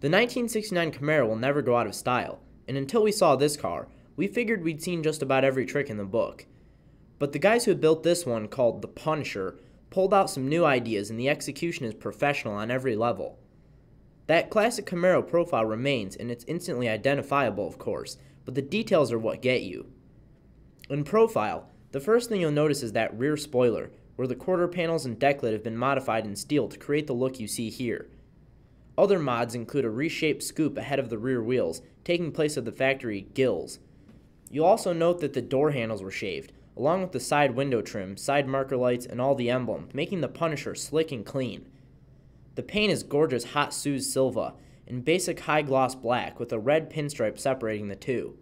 The 1969 Camaro will never go out of style, and until we saw this car, we figured we'd seen just about every trick in the book. But the guys who built this one, called the Punisher, pulled out some new ideas, and the execution is professional on every level. That classic Camaro profile remains, and it's instantly identifiable, of course, but the details are what get you. In profile, the first thing you'll notice is that rear spoiler, where the quarter panels and deck lid have been modified in steel to create the look you see here. Other mods include a reshaped scoop ahead of the rear wheels, taking place of the factory gills. You'll also note that the door handles were shaved, along with the side window trim, side marker lights, and all the emblem, making the Punisher slick and clean. The paint is gorgeous hot Suze Silva, in basic high gloss black with a red pinstripe separating the two.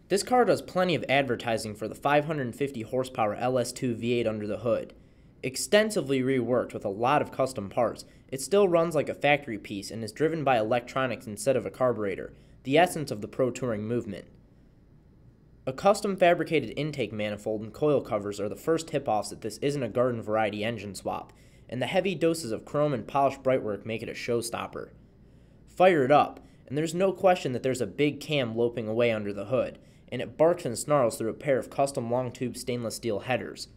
This car does plenty of advertising for the 550 horsepower LS2 V8 under the hood. Extensively reworked with a lot of custom parts, it still runs like a factory piece and is driven by electronics instead of a carburetor, the essence of the pro touring movement. A custom fabricated intake manifold and coil covers are the first tip-offs that this isn't a garden variety engine swap, and the heavy doses of chrome and polished brightwork make it a showstopper. Fire it up, and there's no question that there's a big cam loping away under the hood, and it barks and snarls through a pair of custom long-tube stainless steel headers.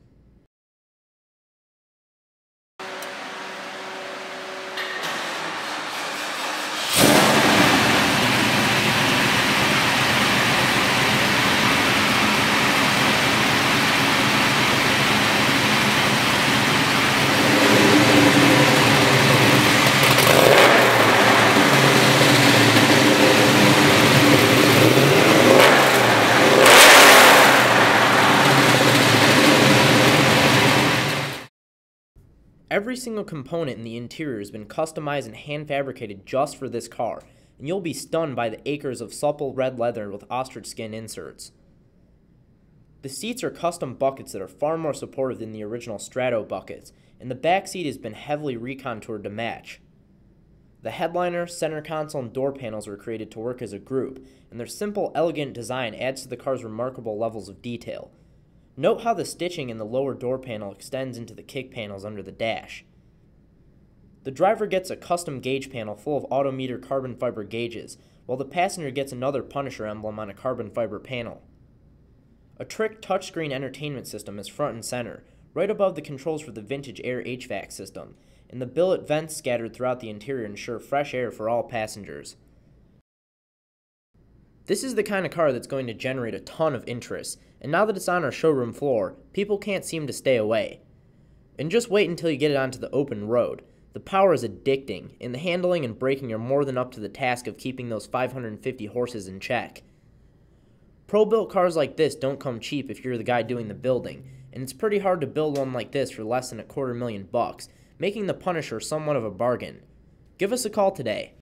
Every single component in the interior has been customized and hand-fabricated just for this car, and you'll be stunned by the acres of supple red leather with ostrich skin inserts. The seats are custom buckets that are far more supportive than the original Strato buckets, and the back seat has been heavily recontoured to match. The headliner, center console, and door panels were created to work as a group, and their simple, elegant design adds to the car's remarkable levels of detail. Note how the stitching in the lower door panel extends into the kick panels under the dash. The driver gets a custom gauge panel full of autometer carbon fiber gauges, while the passenger gets another Punisher emblem on a carbon fiber panel. A trick touchscreen entertainment system is front and center, right above the controls for the vintage air HVAC system, and the billet vents scattered throughout the interior ensure fresh air for all passengers. This is the kind of car that's going to generate a ton of interest, and now that it's on our showroom floor, people can't seem to stay away. And just wait until you get it onto the open road. The power is addicting, and the handling and braking are more than up to the task of keeping those 550 horses in check. Pro-built cars like this don't come cheap if you're the guy doing the building, and it's pretty hard to build one like this for less than $250,000, making the Punisher somewhat of a bargain. Give us a call today.